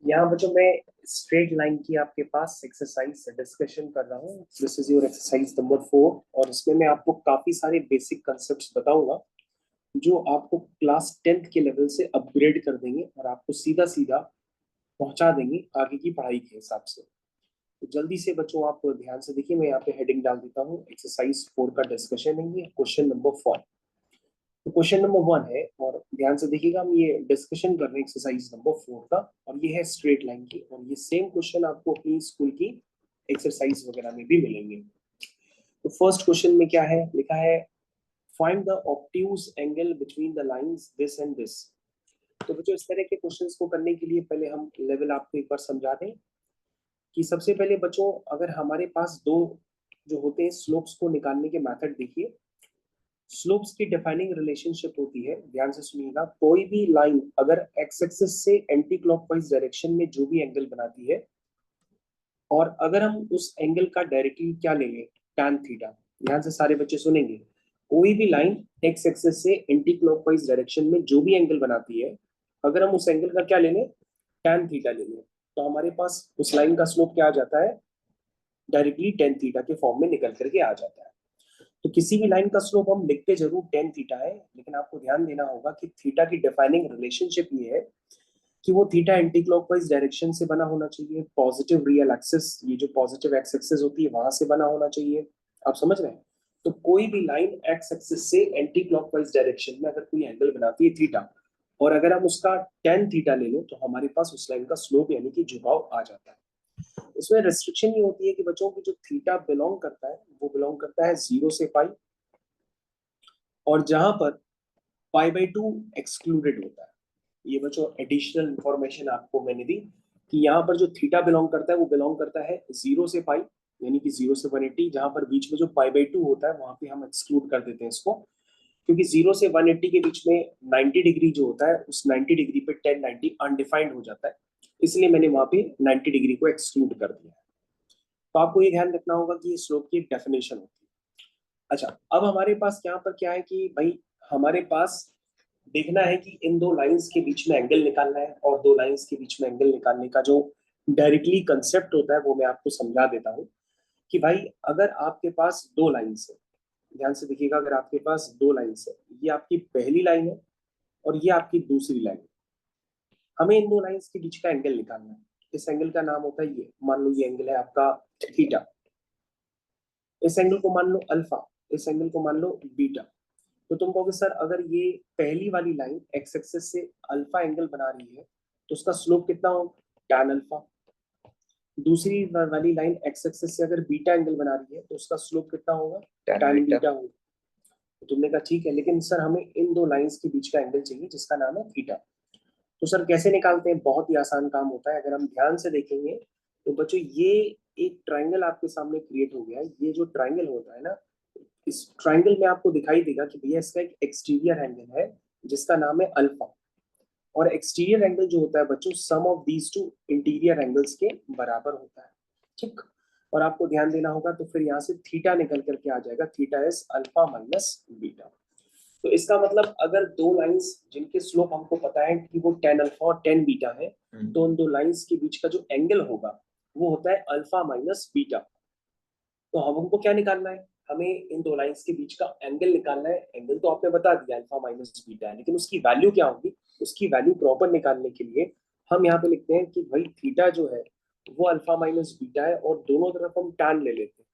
यहाँ बच्चों मैं स्ट्रेट लाइन की आपके पास एक्सरसाइज डिस्कशन कर रहा हूँ। This is your exercise number 4 और इसमें मैं आपको काफी सारे बेसिक कंसेप्ट्स बताऊंगा जो आपको क्लास 10th के लेवल से अपग्रेड कर देंगे और आपको सीधा सीधा पहुंचा देंगे आगे की पढ़ाई के हिसाब से। तो जल्दी से बच्चों आप ध्यान से देखिए, मैं यहाँ पे हेडिंग डाल देता हूँ, एक्सरसाइज 4 का डिस्कशन है, ये क्वेश्चन नंबर 4। तो क्वेश्चन नंबर 1 है और ध्यान से देखिएगा, हम ये डिस्कशन कर रहे हैं एक्सरसाइज नंबर 4 का और ये है स्ट्रेट लाइन की और ये सेम क्वेश्चन आपको अपनी स्कूल की एक्सरसाइज वगैरह में भी मिलेंगे। तो फर्स्ट क्वेश्चन में क्या है लिखा है, find the obtuse angle between the lines this and this. तो बच्चों इस तरह के क्वेश्चंस को करने के लिए पहले हम लेवल आपको एक बार समझा दें कि सबसे पहले बच्चों अगर हमारे पास दो जो होते हैं स्लोप्स को निकालने के मेथड देखिए। स्लोप्स की डिफाइनिंग रिलेशनशिप होती है, ध्यान से सुनिएगा, कोई भी लाइन अगर एक्स एक्सिस से एंटी क्लॉकवाइज डायरेक्शन में जो भी एंगल बनाती है और अगर हम उस एंगल का डायरेक्टली क्या ले लें, tan थीटा। ध्यान से सारे बच्चे सुनेंगे, कोई भी लाइन एक्स एक्सिस से एंटी क्लॉकवाइज डायरेक्शन में जो भी एंगल बनाती है, अगर हम उस एंगल का क्या ले लें, tan थीटा ले लें, तो हमारे पास उस लाइन का स्लोप क्या आ जाता है, डायरेक्टली tan थीटा के फॉर्म में निकल करके आ जाता है। तो किसी भी लाइन का स्लोप हम लिखते जरूर tan थीटा है, लेकिन आपको ध्यान देना होगा कि थीटा की डिफाइनिंग रिलेशनशिप ये है कि वो थीटा एंटी क्लॉकवाइज डायरेक्शन से बना होना चाहिए, पॉजिटिव रियल एक्सिस, ये जो पॉजिटिव एक्स एक्सिस होती है वहां से बना होना चाहिए। आप समझ रहे हैं? तो कोई भी लाइन एक्स एक्सिस से एंटी क्लॉकवाइज डायरेक्शन में अगर कोई एंगल बनाती है थीटा और अगर हम उसका tan थीटा ले लें तो हमारे पास उस लाइन का स्लोप यानी कि झुकाव आ जाता है। इसमें रेस्ट्रिक्शन ये होती है कि बच्चों की जो थीटा बिलोंग करता है वो बिलोंग करता है 0 से पाई, और जहां पर π/2 एक्सक्लूडेड होता है। ये बच्चों एडिशनल इंफॉर्मेशन आपको मैंने दी कि यहाँ पर जो थीटा बिलोंग करता है वो बिलोंग करता है 0 से पाई यानी कि 0 से 180, जहां पर बीच में जो π/2 होता है वहां पे हम एक्सक्लूड कर देते हैं इसको, क्योंकि 0 से 180 के बीच में 90 डिग्री जो होता है उस 90 डिग्री पे 1090 अनडिफाइंड हो जाता है, इसलिए मैंने वहां पे 90 डिग्री को एक्सक्लूड कर दिया है। तो आपको ये ध्यान रखना होगा कि ये स्लोप की एक डेफिनेशन होती है। अच्छा, अब हमारे पास यहाँ पर क्या है कि भाई हमारे पास देखना है कि इन दो लाइंस के बीच में एंगल निकालना है, और दो लाइंस के बीच में एंगल निकालने का जो डायरेक्टली कंसेप्ट होता है वो मैं आपको समझा देता हूँ कि भाई अगर आपके पास दो लाइंस है, ध्यान से देखिएगा, अगर आपके पास दो लाइंस है, ये आपकी पहली लाइन है और ये आपकी दूसरी लाइन है, हमें इन दो लाइंस के बीच का एंगल निकालना है। इस एंगल का नाम होता है, ये मान लो ये एंगल है आपका थीटा, इस एंगल को मान लो अल्फा, इस एंगल को मान लो बीटा। तो तुम कहोगे सर अगर ये पहली वाली लाइन एक्स एक्सिस से अल्फा एंगल बना रही है तो उसका स्लोप कितना होगा, टैन अल्फा। दूसरी वाली लाइन एक्स एक्सिस से अगर बीटा एंगल बना रही है तो उसका स्लोप कितना होगा, टैन बीटा होगा। तो तुमने कहा ठीक है, लेकिन सर हमें इन दो लाइंस के बीच का एंगल चाहिए जिसका नाम है थीटा। तो सर कैसे निकालते हैं, बहुत ही आसान काम होता है। अगर हम ध्यान से देखेंगे तो बच्चों ये एक ट्राइंगल आपके सामने क्रिएट हो गया है। ये जो ट्राइंगल होता है ना, इस ट्राइंगल में आपको दिखाई देगा कि भैया इसका एक एक्सटीरियर एंगल है जिसका नाम है अल्फा, और एक्सटीरियर एंगल जो होता है बच्चों sum of these two interior angles के बराबर होता है। ठीक, और आपको ध्यान देना होगा, तो फिर यहाँ से थीटा निकल करके आ जाएगा, theta is alpha minus beta. तो इसका मतलब अगर दो लाइंस जिनके स्लोप हमको पता है कि वो टेन अल्फा और टेन बीटा है, तो उन दो लाइंस के बीच का जो एंगल होगा वो होता है अल्फा माइनस बीटा। तो हम हमको क्या निकालना है, हमें इन दो लाइंस के बीच का एंगल निकालना है। एंगल तो आपने बता दिया अल्फा माइनस बीटा है, लेकिन उसकी वैल्यू क्या होगी, उसकी वैल्यू प्रॉपर निकालने के लिए हम यहाँ पे लिखते हैं कि भाई थीटा जो है वो अल्फा माइनस बीटा है और दोनों तरफ हम टैन ले लेते हैं।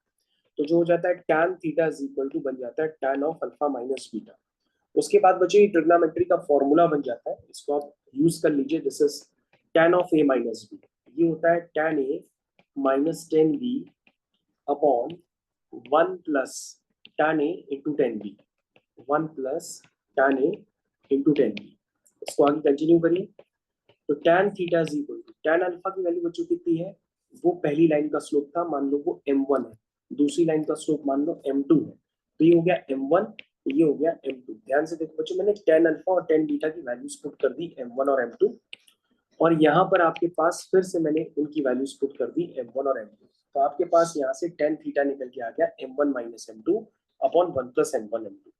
तो जो हो जाता है tan theta is equal to बन जाता है tan of alpha minus beta. उसके बाद बच्चों ये ट्रिग्नोमेट्री का फॉर्मूला बन जाता है, इसको आप यूज कर लीजिए। This is tan of A minus B, ये होता है tan A minus tan B upon 1 plus tan a into tan B, 1 plus tan a into tan B. इसको आगे कंटिन्यू करिए। तो tan theta is equal to tan alpha की value बच्चों कितनी है, वो पहली लाइन का स्लोप था, मान लो वो m1 है, दूसरी लाइन का स्लोप मान लो m2 है, तो ये हो गया m1, ये हो गया m2। ध्यान से देखो बच्चों, मैंने tan अल्फा और tan बीटा की वैल्यूज पुट कर दी m1 और m2, और यहाँ पर आपके पास फिर से मैंने उनकी वैल्यूज पुट कर दी m1 और m2। तो आपके पास यहाँ से tan थीटा निकल के आ गया m1 minus m2 upon 1 plus m1 m2।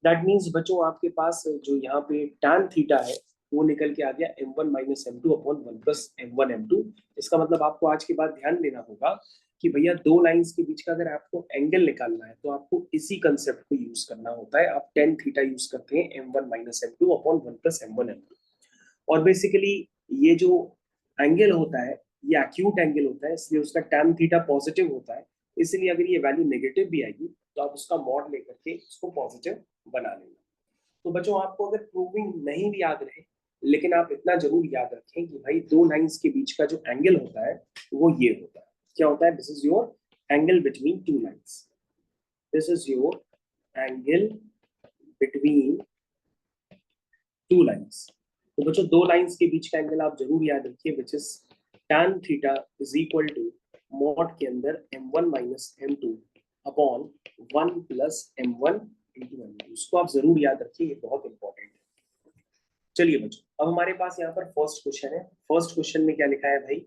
That means बच्चों आपके पास जो यहाँ पे tan थीटा है वो निकल के आ गया m1 minus m2 upon 1 plus m1 m2। इसका मतलब आपको आज के बाद ध्यान देना होगा कि भैया दो लाइंस के बीच का अगर आपको एंगल निकालना है तो आपको इसी कंसेप्ट को यूज करना होता है। आप tan थीटा यूज करते हैं m1 minus m2 upon 1 plus m1 m2। और बेसिकली ये जो एंगल होता है ये एक्यूट एंगल होता है, इसलिए उसका tan थीटा पॉजिटिव होता है। इसलिए अगर ये वैल्यू नेगेटिव भी आएगी तो आप उसका मॉड लेकर के उसको पॉजिटिव बना लेना। तो बच्चों आपको अगर प्रूविंग नहीं भी याद रहे, लेकिन आप इतना जरूर याद रखें कि भाई दो लाइंस के बीच का जो एंगल होता है वो ये होता है। क्या होता है? This is your angle between two lines. This is your angle between two lines. तो बच्चों दो लाइंस के बीच का एंगल आप जरूर याद रखिए, which is tan theta is equal to mod के अंदर m1 minus m2 upon 1 plus m1 into m2। उसको आप जरूर याद रखिए, ये बहुत इंपॉर्टेंट है। चलिए बच्चों अब हमारे पास यहाँ पर फर्स्ट क्वेश्चन है। फर्स्ट क्वेश्चन में क्या लिखा है भाई?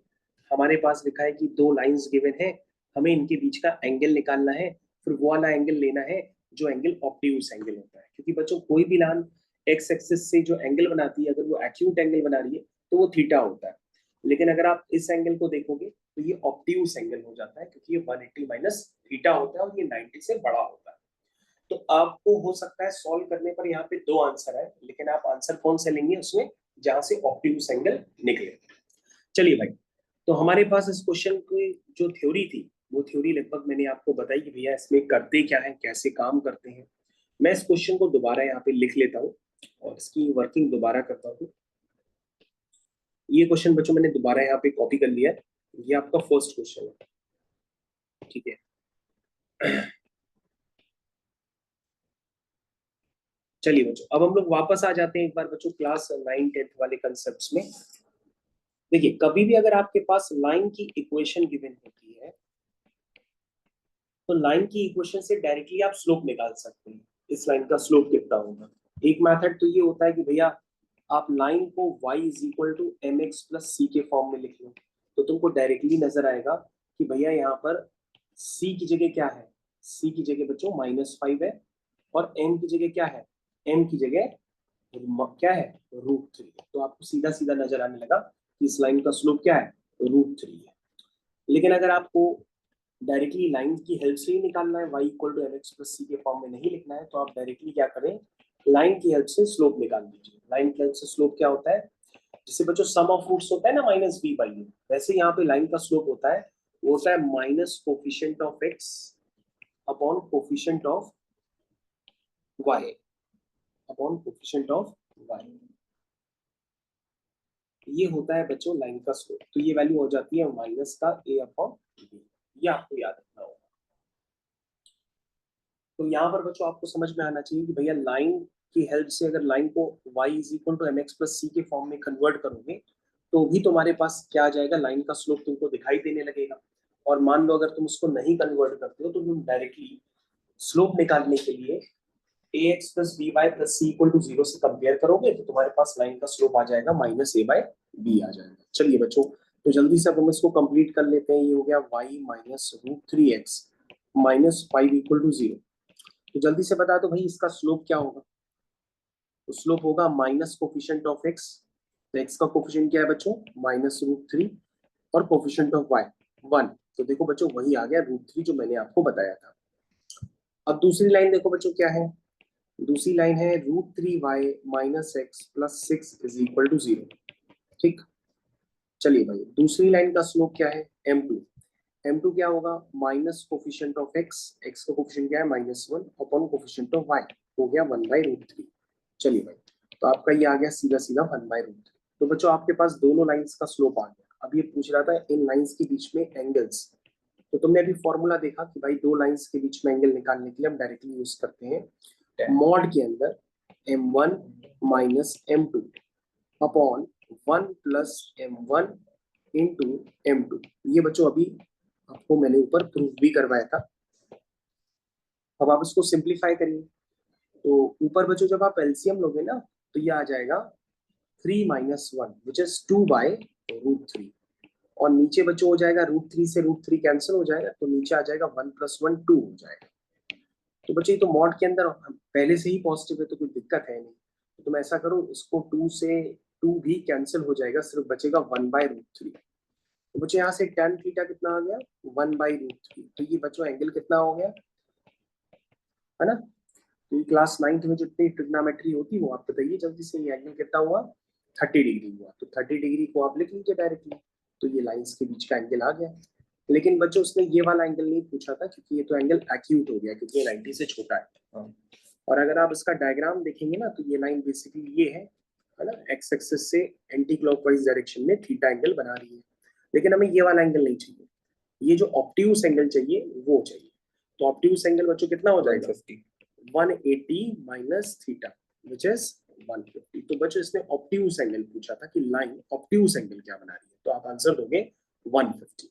हमारे पास लिखा है कि दो लाइंस गिवन है, हमें इनके बीच का एंगल निकालना है, फिर वो वाला एंगल लेना है जो एंगल ऑब्ट्यूज एंगल होता है। क्योंकि बच्चों कोई भी लाइन एक्स एक्सिस से जो एंगल बनाती है, अगर वो एक्यूट एंगल बना रही है तो वो थीटा होता है। लेकिन अगर आप इस एंगल को देखोगे तो ये ऑब्ट्यूज एंगल हो जाता है, क्योंकि ये 180 माइनस थीटा होता है और ये 90 से बड़ा होता है। तो आपको हो सकता है सॉल्व करने पर यहाँ पे दो आंसर है, लेकिन आप आंसर कौन से लेंगे उसमें जहां से ऑब्ट्यूज एंगल निकले। चलिए भाई, तो हमारे पास इस क्वेश्चन की जो थ्योरी थी वो थ्योरी लगभग मैंने आपको बताई कि भैया इसमें करते क्या है, कैसे काम करते हैं। मैं इस क्वेश्चन को दोबारा यहाँ पे लिख लेता हूँ और इसकी वर्किंग दोबारा करता हूँ। ये क्वेश्चन बच्चों मैंने दोबारा यहाँ पे कॉपी कर लिया है। ये आपका फर्स्ट क्वेश्चन है, ठीक है। चलिए बच्चों अब हम लोग वापस आ जाते हैं एक बार बच्चों क्लास 9-10 वाले कंसेप्ट में। देखिए कभी भी अगर आपके पास लाइन की इक्वेशन गिवन होती है तो लाइन की इक्वेशन से डायरेक्टली आप स्लोप निकाल सकते हैं। इस लाइन का स्लोप कितना होगा? एक मेथड तो ये होता है कि भैया आप लाइन को y is equal to m x plus c के फॉर्म में लिख लो, तो तुमको डायरेक्टली नजर आएगा कि भैया यहाँ पर c की जगह क्या है? c की जगह बच्चों -5 है, और m की जगह क्या है? m की जगह क्या है? √3 है। तो आपको सीधा सीधा नजर आने लगा कि इस लाइन का स्लोप क्या है? √3 है। लेकिन अगर आपको डायरेक्टली लाइन की हेल्प से ही निकालना है, y equal to m x plus c के फॉर्म में नहीं लिखना है, तो आप डायरेक्टली क्या करें? लाइन की हेल्प से स्लोप निकाल दीजिए। लाइन की हेल्प से स्लोप क्या होता है? जिससे बच्चों सम ऑफ रूट्स होता है ना -b/u, वैसे यहाँ पे लाइन का स्लोप होता है, वो होता है minus coefficient of x upon coefficient of y upon coefficient of y। ये होता है बच्चों लाइन का स्लोप। तो ये वैल्यू हो जाती है माइनस का a अपॉन b। ये आपको याद रखना होगा। तो यहाँ पर बच्चों आपको समझ में आना चाहिए कि भैया लाइन की हेल्प से अगर लाइन को y is equal to m x plus c के फॉर्म में कन्वर्ट करोगे तो भी तुम्हारे पास क्या आ जाएगा? लाइन का स्लोप तुमको दिखाई देने लगेगा। और मान लो अगर तुम उसको नहीं कन्वर्ट करते हो तो तुम डायरेक्टली स्लोप निकालने के लिए a x plus b y plus c equal to 0 से कंपेयर करोगे तो तुम्हारे पास लाइन का स्लोप आ जाएगा -a/b आ जाएगा। चलिए बच्चों तो जल्दी से अब हम इसको कंप्लीट कर लेते हैं। ये हो गया y minus √3x -5 equal to 0। तो जल्दी से बता दो भाई इसका स्लोप क्या होगा? तो स्लोप होगा माइनस कोफिशिएंट ऑफ x। तो x का कोफिशिएंट क्या है बच्चों? -√3, और कोफिशिएंट ऑफ y 1। तो देखो बच्चों वही आ गया √3 जो मैंने आपको बताया था। अब दूसरी लाइन देखो बच्चों क्या है? दूसरी लाइन है √3y minus X plus 6 is equal to 0। ठीक, चलिए भाई दूसरी लाइन का स्लोप क्या है? m2। m2 क्या होगा? Minus coefficient of x, x का कोफिशिएंट क्या है? -1 अपॉन कोफिशिएंट ऑफ y, हो गया 1/√3। चलिए भाई तो आपका ये आ गया सीधा सीधा 1/√3। तो बच्चों आपके पास दोनों लाइंस का स्लोप आ गया। अब ये पूछ रहा था इन लाइंस के बीच में एंगल्स। तो तुमने अभी फॉर्मूला देखा कि भाई दो लाइंस के बीच में एंगल निकालने के लिए हम डायरेक्टली यूज करते हैं मॉड के अंदर m1 minus m2 upon 1 plus m1 into m2। ये बच्चों अभी आपको मैंने ऊपर प्रूफ भी करवाया था। अब आप इसको सिंप्लीफाई करिए। तो ऊपर बच्चों जब आप एलसीएम लोगे ना तो ये आ जाएगा 3 माइनस 1 विच इज 2/√3, और नीचे बच्चों हो जाएगा √3 से √3 कैंसिल हो जाएगा, तो नीचे आ जाएगा 1 + 1 2 हो जाएगा। तो बच्चे ये तो मॉड के अंदर पहले से ही पॉजिटिव है तो कोई दिक्कत है नहीं। तो तुम ऐसा करो इसको 2 से 2 भी कैंसिल हो जाएगा, सिर्फ बचेगा 1/√3। तो बच्चों यहाँ से tan थीटा कितना आ गया 1/√3। तो ये बच्चों एंगल कितना हो गया, है ना। तो क्लास 9th में जितनी ट्रिग्नोमेट्री होती वो आप बताइए जल्दी से, ये एंगल कितना हुआ 30 डिग्री हुआ। तो 30 डिग्री को आप लिख लीजिए डायरेक्टली, तो ये लाइंस के बीच का एंगल आ गया। लेकिन बच्चों उसने ये वाला एंगल नहीं पूछा था, क्योंकि ये तो एंगल एक्यूट हो गया, क्योंकि ये 90 से छोटा है। और अगर आप इसका डायग्राम देखेंगे ना, तो ये लाइन बेसिकली ये है ना, एक्स एक्सिस से एंटी क्लॉकवाइज डायरेक्शन में थीटा एंगल बना रही है। लेकिन हमें ये वाला एंगल नहीं चाहिए, ये जो ऑब्ट्यूस एंगल चाहिए वो चाहिए। तो ऑब्ट्यूस एंगल बच्चों कितना हो जाएगा 180 माइनस थीटा विच इज 150। तो बच्चों इसने ऑब्ट्यूस एंगल पूछा था कि लाइन ऑब्ट्यूस एंगल क्या बना रही है, तो आप आंसर दोगे 150।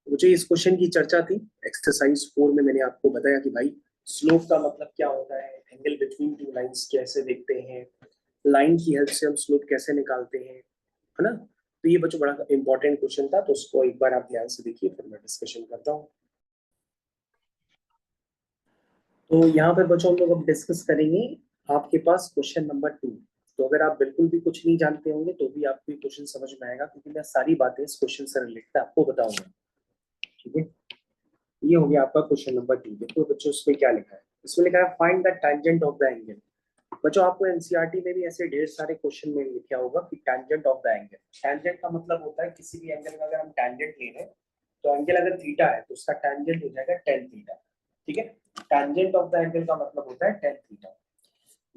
मुझे इस क्वेश्चन की चर्चा थी एक्सरसाइज 4 में, मैंने आपको बताया कि भाई स्लोप का मतलब क्या होता है, एंगल बिटवीन टू लाइंस कैसे देखते हैं, लाइन की हेल्प से हम स्लोप कैसे निकालते हैं, है ना। तो ये बच्चों बड़ा इंपॉर्टेंट क्वेश्चन था, तो उसको एक बार आप ध्यान से देखिए, फिर मैं डिस्कशन करता हूँ। तो यहाँ पर बच्चों हम लोग अब डिस्कस करेंगे आपके पास क्वेश्चन नंबर 2। तो अगर आप बिल्कुल भी कुछ नहीं जानते होंगे तो भी आपको ये क्वेश्चन समझ में आएगा, क्योंकि मैं सारी बातें इस क्वेश्चन से रिलेटेड आपको बताऊंगा। ठीक है, ये हो गया आपका क्वेश्चन नंबर 2। देखो बच्चों इसमें क्या लिखा है, इसमें लिखा है find the tangent of the angle. बच्चों आपको एनसीईआरटी में भी ऐसे ढेर सारे क्वेश्चन में लिखा होगा कि tangent of the angle. Tangent का मतलब होता है किसी भी एंगल का अगर हम टैंजेंट ले रहे हैं, तो एंगल अगर थीटा है तो उसका टैंजेंट हो जाएगा tan थीटा। ठीक है, टैंजेंट ऑफ द एंगल का मतलब होता है tan theta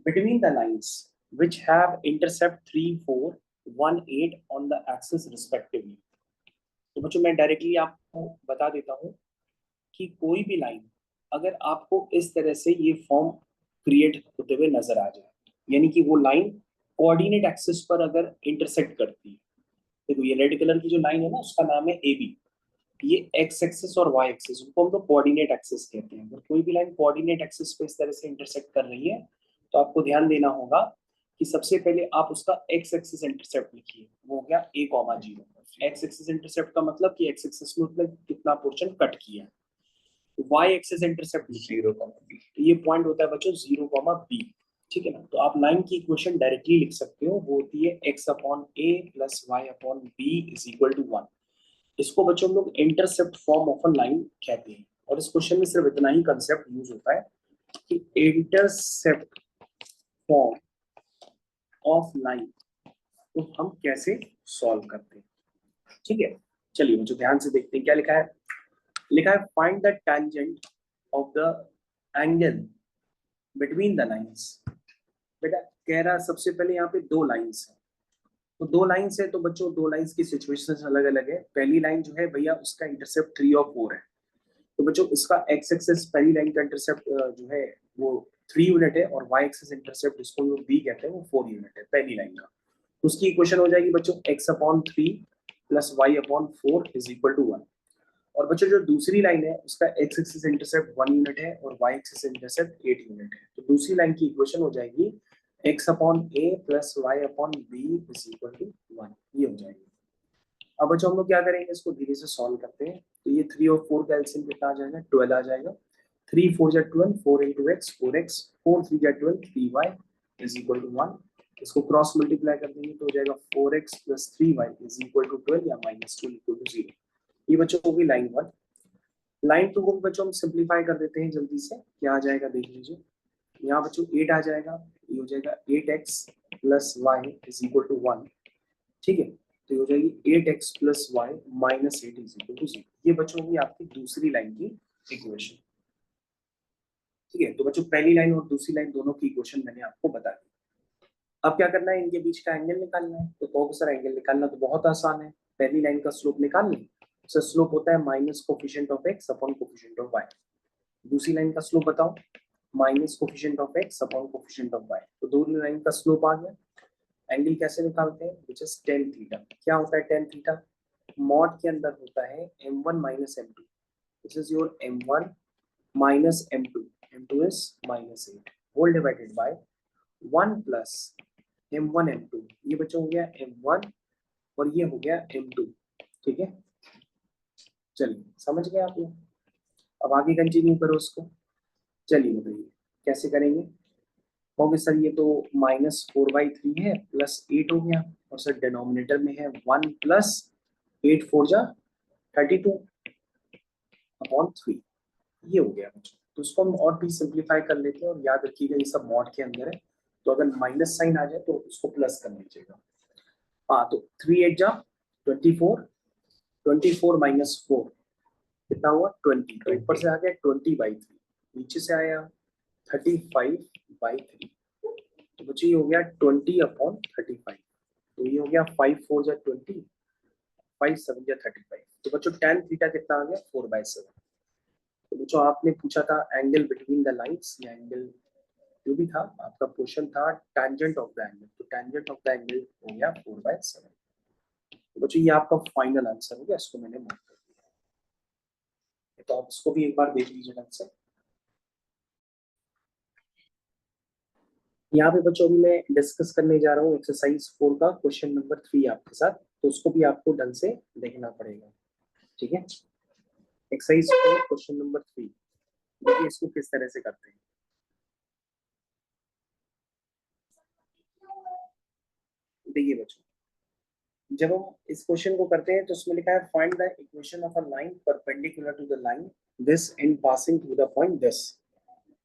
between the lines which have intercept 3, 4, 1, 8 on the axis respectively। तो बच्चों मैं डायरेक्टली आपको बता देता हूँ कि कोई भी लाइन अगर आपको इस तरह से ये फॉर्म क्रिएट होते हुए नजर आ जाए, यानी कि वो लाइन कोऑर्डिनेट एक्सिस पर अगर इंटरसेक्ट करती है, देखो ये रेड कलर की जो लाइन है ना उसका नाम है ए बी। ये एक्स एक्सिस और वाई एक्सिस, उनको हम लोग कोऑर्डिनेट एक्सिस कहते हैं। अगर कोई भी लाइन कोऑर्डिनेट एक्सिस पे इस तरह से इंटरसेक्ट कर रही है, तो आपको ध्यान देना होगा कि सबसे पहले आप उसका एक्स एक्सिस इंटरसेप्ट लिखिए, वो हो गया a,0। एक्स एक्सिस इंटरसेप्ट का मतलब कि एक्स एक्सिस में उसने कितना पोर्शन कट किया है। वाई एक्सिस इंटरसेप्ट 0,b, तो ये पॉइंट होता है बच्चों 0,b। ठीक है ना, तो आप लाइन की इक्वेशन डायरेक्टली लिख सकते हो, वो होती है x upon a plus y upon B is equal to 1। इसको बच्चों हम लोग intercept form of a line कहते हैं। और इस क्वेश्चन में सिर्फ इतना ही कंसेप्ट यूज होता है कि इंटरसेप्ट फॉर्म ऑफ लाइन तो हम कैसे सॉल्व करते हैं। ठीक है, चलिए मुझे ध्यान से देखते हैं क्या लिखा है। लिखा है find the tangent of the angle between the lines. बेटा कह रहा सबसे पहले यहाँ पे दो लाइंस है, तो दो लाइंस है तो बच्चों दो लाइंस की सिचुएशन अलग अलग है। पहली लाइन जो है भैया उसका इंटरसेप्ट 3 और 4 है, तो बच्चों इसका एक्स एक्सिस पहली लाइन का इंटरसेप्ट जो है वो 3 यूनिट है, और वाई एक्सिस इंटरसेप्ट जिसको हम लोग बी कहते हैं वो 4 यूनिट है पहली लाइन का। तो उसकी इक्वेशन हो जाएगी बच्चों x upon 3 plus y upon 4 is equal to 1। और बच्चों जो दूसरी लाइन है उसका एक्स एक्सिस इंटरसेप्ट 1 यूनिट है और वाई एक्सिस इंटरसेप्ट 8 यूनिट है। तो दूसरी लाइन की इक्वेशन हो जाएगी x upon a plus y upon B is equal to 1, ये हो जाएगी। अब बच्चों हम लोग क्या करेंगे, इसको धीरे से सॉल्व करते हैं। तो ये 3 और 4 का एलसीएम कितना आ जाएगा 12 आ जाएगा। 3 4 जा 12, 4 into x 4x, 4 3 जा 12, 3y इज इक्वल टू 1। इसको क्रॉस मल्टीप्लाई कर देंगे तो हो जाएगा 4x plus 3y is equal to 12 या -2 इक्वल टू 0। ये बच्चों होगी लाइन 1। लाइन 2 को भी बच्चों हम सिंप्लीफाई कर देते हैं जल्दी से, क्या आ जाएगा देख लीजिए। यहाँ बच्चों 8 आ जाएगा, ये हो जाएगा 8x plus y is equal to 1। ठीक है, तो हो जाएगी 8x plus y minus 8 is equal to 0। ये बच्चों होगी आपकी दूसरी लाइन की इक्वेशन। ठीक है, तो बच्चों पहली लाइन और दूसरी लाइन दोनों की इक्वेशन मैंने आपको बता दी। अब क्या करना है, इनके बीच का एंगल निकालना है। तो कौन सा एंगल निकालना तो बहुत आसान है, पहली लाइन का स्लोप निकाल लें। सर स्लोप होता है minus coefficient of x upon coefficient of y। दूसरी लाइन का स्लोप बताओ, minus coefficient of x upon coefficient of y। तो दोनों लाइन का स्लोप आ गया। एंगल कैसे निकालते हैं, विच इज tan थीटा। क्या होता है tan थीटा, मॉड के अंदर होता है m1 minus m2। This is your m1 minus m2, m2 is -8 whole divided by 1 plus m1 m2। ये बच्चों हो गया m1 और ये हो गया m2। ठीक है, चलिए समझ गए आप लोग। अब आगे कंटिन्यू करो उसको। चलिए बताइए कैसे करेंगे। कहोगे सर ये तो -4/3 है प्लस 8 हो गया, और सर डिनोमिनेटर में है 1 प्लस 8 4 जा 32 अपॉन 3, ये हो गया बच्चों। तो उसको हम और भी सिंप्लीफाई कर लेते हैं, और याद रखिएगा ये सब मॉड के अंदर है, तो अगर माइनस साइन आ जाए तो उसको प्लस कर लीजिएगा। हाँ, तो 3 8 जा 24, 24 माइनस 4 कितना हुआ 20, तो ऊपर से आ गया 20/3, नीचे से आया 35/3, तो बच्चों ये हो गया 20/35, तो ये हो गया 5 4 जा 20, 5 7 जा 35, तो बच्चों tan थीटा कितना आ गया 4/7। तो बच्चों आपने पूछा था एंगल बिटवीन द लाइंस, या एंगल जो भी था आपका क्वेश्चन था टेंजेंट ऑफ द एंगल, तो टेंजेंट ऑफ द एंगल हो गया 4/7। तो बच्चों ये आपका फाइनल आंसर हो गया, इसको मैंने मार्क कर दिया, तो आप इसको भी एक बार देख लीजिए ढंग से। यहाँ पे बच्चों अभी मैं डिस्कस करने जा रहा हूँ एक्सरसाइज 4 का क्वेश्चन नंबर 3 आपके साथ, तो उसको भी आपको ढंग से देखना पड़ेगा, ठीक है। एक्सरसाइज 4 क्वेश्चन नंबर 3, देखिए इसको किस तरह से करते हैं। देखिए बच्चों, जब हम इस क्वेश्चन को करते हैं तो उसमें लिखा है find the equation of a line perpendicular to the line this and passing through the point this.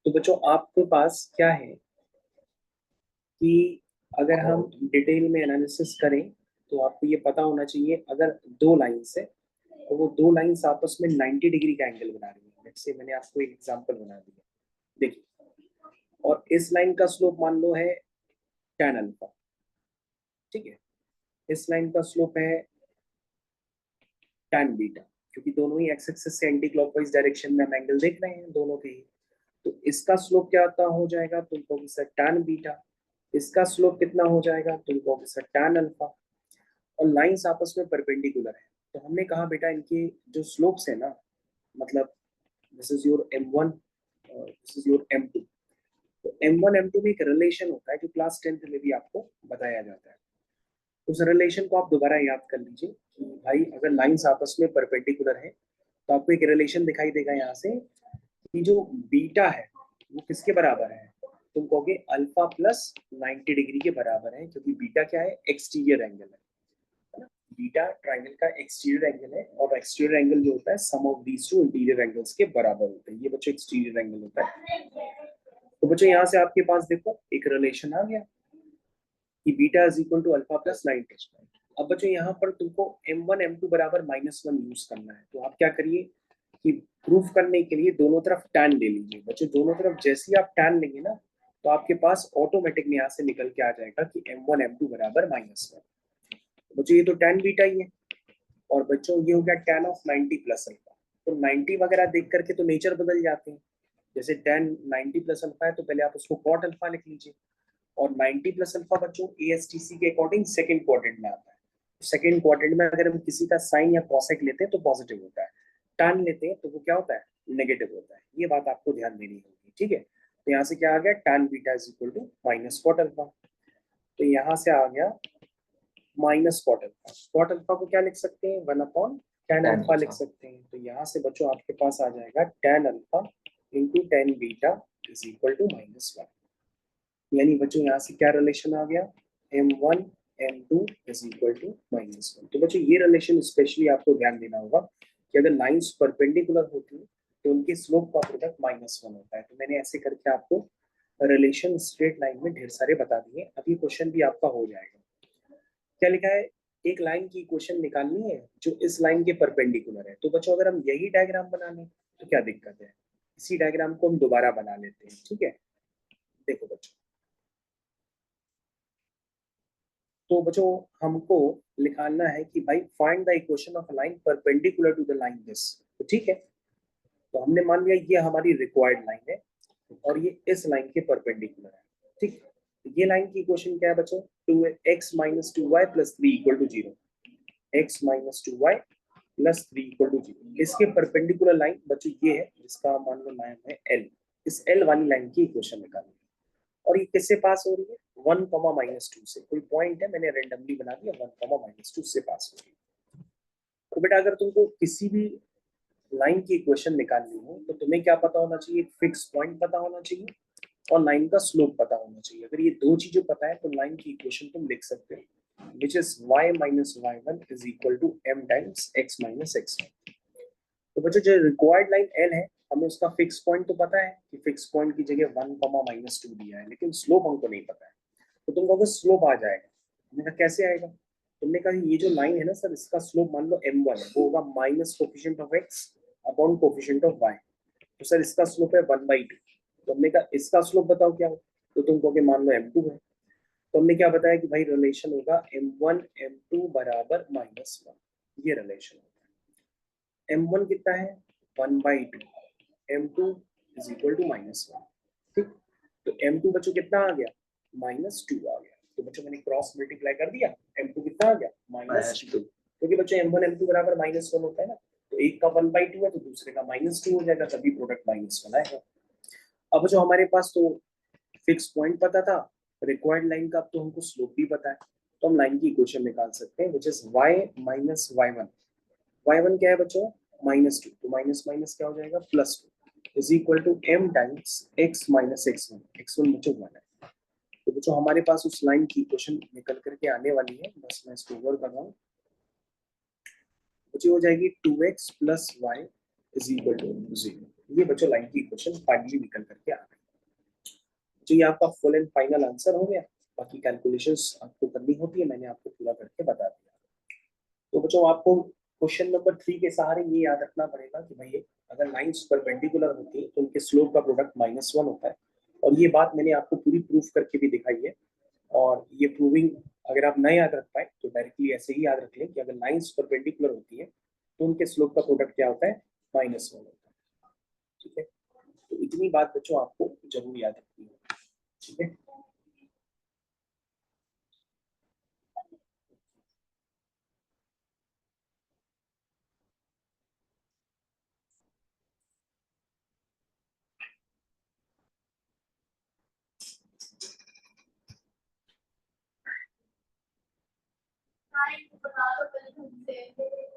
तो बच्चों आपके पास क्या है कि अगर हम डिटेल में एनालिसिस करें तो आपको ये पता होना चाहिए, अगर दो लाइंस है तो वो दो लाइंस आपस में 90 डिग्री का एंगल बना रही है। जैसे मैंने आपको एक एग्जांपल बना दिया, देखिए, और इस लाइन का स्लोप मान लो है tan अल्फा, ठीक है, इस लाइन का स्लोप है tan बीटा, क्योंकि दोनों ही एक्स एक्सिस से एंटी क्लॉकवाइज डायरेक्शन में हम एंगल देख रहे हैं दोनों के ही। तो इसका स्लोप क्या होता हो जाएगा, तुम कहोगे सर tan बीटा, इसका स्लोप कितना हो जाएगा, तुम कहोगे सर tan अल्फा, और लाइंस आपस में परपेंडिकुलर है। तो हमने कहा बेटा इनके जो स्लोप्स है ना, मतलब this is your m1, this is your m2, तो m1 m2 में एक रिलेशन होता है जो क्लास 10th में भी आपको बताया जाता है। उस रिलेशन को आप दोबारा याद कर लीजिए कि भाई अगर लाइंस आपस में परपेंडिकुलर है तो आपको एक रिलेशन दिखाई देगा यहाँ से कि जो बीटा है वो किसके बराबर है, तुम कहोगे अल्फा प्लस 90 डिग्री के बराबर है, क्योंकि बीटा क्या है, एक्सटीरियर एंगल है ना। बीटा ट्राइंगल का एक्सटीरियर एंगल है, और एक्सटीरियर एंगल जो होता है sum of these two interior angles के बराबर होता है, ये बच्चों एक्सटीरियर एंगल होता है। तो बच्चों यहाँ से आपके पास देखो एक रिलेशन आ गया कि beta is equal to alpha plus 90। अब बच्चों यहाँ पर तुमको m1 m2 बराबर -1 यूज करना है, तो आप क्या करिए कि प्रूफ करने के लिए दोनों तरफ tan ले लीजिए। बच्चों दोनों तरफ जैसे ही आप tan लेंगे ना, तो आपके पास ऑटोमेटिक में यहाँ से निकल के आ जाएगा कि m1 m2 बराबर -1। बच्चों ये तो tan बीटा ही है, और बच्चों ये हो गया tan ऑफ 90 प्लस अल्फा। तो 90 वगैरह देख करके तो नेचर बदल जाते हैं, जैसे tan 90 प्लस अल्फा है तो पहले आप उसको cot अल्फा लिख लीजिए, और 90 प्लस अल्फा बच्चों ASTC के अकॉर्डिंग सेकंड क्वाड्रेंट में आता है। सेकंड क्वाड्रेंट में अगर हम किसी का साइन या कॉसेक लेते हैं तो पॉजिटिव होता है, टैन लेते हैं तो वो क्या होता है, नेगेटिव होता है। ये बात आपको ध्यान देनी होगी, ठीक है। तो यहाँ से क्या आ गया, tan beta is equal to minus cot alpha, तो यहाँ से आ गया minus cot alpha. Cot alpha को क्या लिख सकते हैं, 1 अपॉन टैन अल्फा लिख सकते हैं। तो यहाँ से बच्चों आपके पास आ जाएगा tan alpha into tan beta is equal to -1। यानी बच्चों यहाँ से क्या रिलेशन आ गया, m1 m2 is equal to -1। तो बच्चों ये रिलेशन स्पेशली आपको ध्यान देना होगा कि अगर लाइंस परपेंडिकुलर होती है तो उनके स्लोप का प्रोडक्ट -1 होता है। तो मैंने ऐसे करके आपको रिलेशन स्ट्रेट लाइन में ढेर सारे बता दिए। अभी क्वेश्चन भी आपका हो जाएगा। क्या लिखा है, एक लाइन की इक्वेशन निकालनी है जो इस लाइन के परपेंडिकुलर है। तो बच्चों अगर हम यही डायग्राम बना लें तो क्या दिक्कत है, इसी डायग्राम को हम दोबारा बना लेते हैं, ठीक है। देखो बच्चों, तो बच्चों हमको निकालना है कि भाई find the equation of a line perpendicular to the line this, तो ठीक है। तो हमने मान लिया ये हमारी रिक्वायर्ड लाइन है और ये इस लाइन के परपेंडिकुलर है, ठीक। ये लाइन की इक्वेशन क्या है बच्चों, 2x minus 2y plus 3 equal to 0, x minus 2y plus 3 equal to 0। इसके परपेंडिकुलर लाइन बच्चों ये है जिसका मान लो नाम है l। इस l वाली लाइन की इक्वेशन निकालनी, और ये किससे पास हो रही है, 1, -2 से। कोई पॉइंट है मैंने रेंडमली बना दिया, 1, -2 से पास हो रही है। तो बेटा अगर तुमको किसी भी लाइन की इक्वेशन निकालनी हो तो तुम्हें क्या पता होना चाहिए, एक फिक्स पॉइंट पता होना चाहिए, और लाइन का स्लोप पता होना चाहिए। अगर ये दो चीजें पता है तो लाइन की इक्वेशन तुम लिख सकते हो, which is y minus y1 is equal to m times x minus x1। तो बच्चों जो रिक्वायर्ड लाइन l है, हमें उसका फिक्स पॉइंट तो पता है कि फिक्स पॉइंट की जगह 1, -2 दिया है, लेकिन स्लोप हमको नहीं पता है। तो तुम कहोगे स्लोप आ जाएगा, हमने कहा कैसे आएगा? तुमने कहा ये जो लाइन है ना सर, इसका स्लोप मान लो m1 है, वो होगा minus coefficient of x upon coefficient of y। तो सर इसका स्लोप है 1/2। तो हमने कहा इसका स्लोप बताओ क्या हो, तो तुम कहोगे मान लो m2 है। तो हमने क्या बताया कि भाई रिलेशन होगा m1 m2 बराबर -1, ये रिलेशन होगा। m1 कितना है 1/2, m2 इज इक्वल टू -1। ठीक, तो m2 बच्चों कितना आ गया -2 आ गया। तो बच्चों मैंने क्रॉस मल्टीप्लाई कर दिया, m2 कितना आ गया -2, क्योंकि बच्चों m1 m2 बराबर -1 होता है ना, तो एक का 1/2 है तो दूसरे का -2 हो जाएगा, तभी प्रोडक्ट -1 आएगा। अब जो हमारे पास तो फिक्स पॉइंट पता था, रिक्वायर्ड लाइन का अब तो हमको स्लोप भी पता है, तो हम लाइन की इक्वेशन निकाल सकते हैं, विच is y minus y1। y1 क्या है बच्चों -2, तो माइनस माइनस क्या हो जाएगा +2 is equal to m times x minus x1। x1 बच्चों 1 है। तो बच्चों हमारे पास उस लाइन की इक्वेशन निकल करके आने वाली है, बस मैं इसको ओवर कर रहा हूँ। बच्चों हो जाएगी 2x plus y is equal to 0। ये बच्चों लाइन की इक्वेशन फाइनली निकल करके आ गई। तो ये आपका फुल एंड फाइनल आंसर हो गया। बाकी कैलकुलेशंस आपको करनी होती है, मैंने आपको पूरा करके बता दिया। तो बच्चों आपको क्वेश्चन नंबर 3 के सहारे ये याद रखना पड़ेगा कि भाई अगर लाइंस परपेंडिकुलर होती है तो उनके स्लोप का प्रोडक्ट -1 होता है। और ये बात मैंने आपको पूरी प्रूफ करके भी दिखाई है। और ये प्रूविंग अगर आप नहीं याद रख पाए तो डायरेक्टली ऐसे ही याद रख लें कि अगर लाइंस परपेंडिकुलर होती है तो उनके स्लोप का प्रोडक्ट क्या होता है -1 होता है। ठीक है, तो इतनी बात बच्चों आपको जरूर याद रखनी है। ठीक है, हाँ, बता दो पहले तुमसे।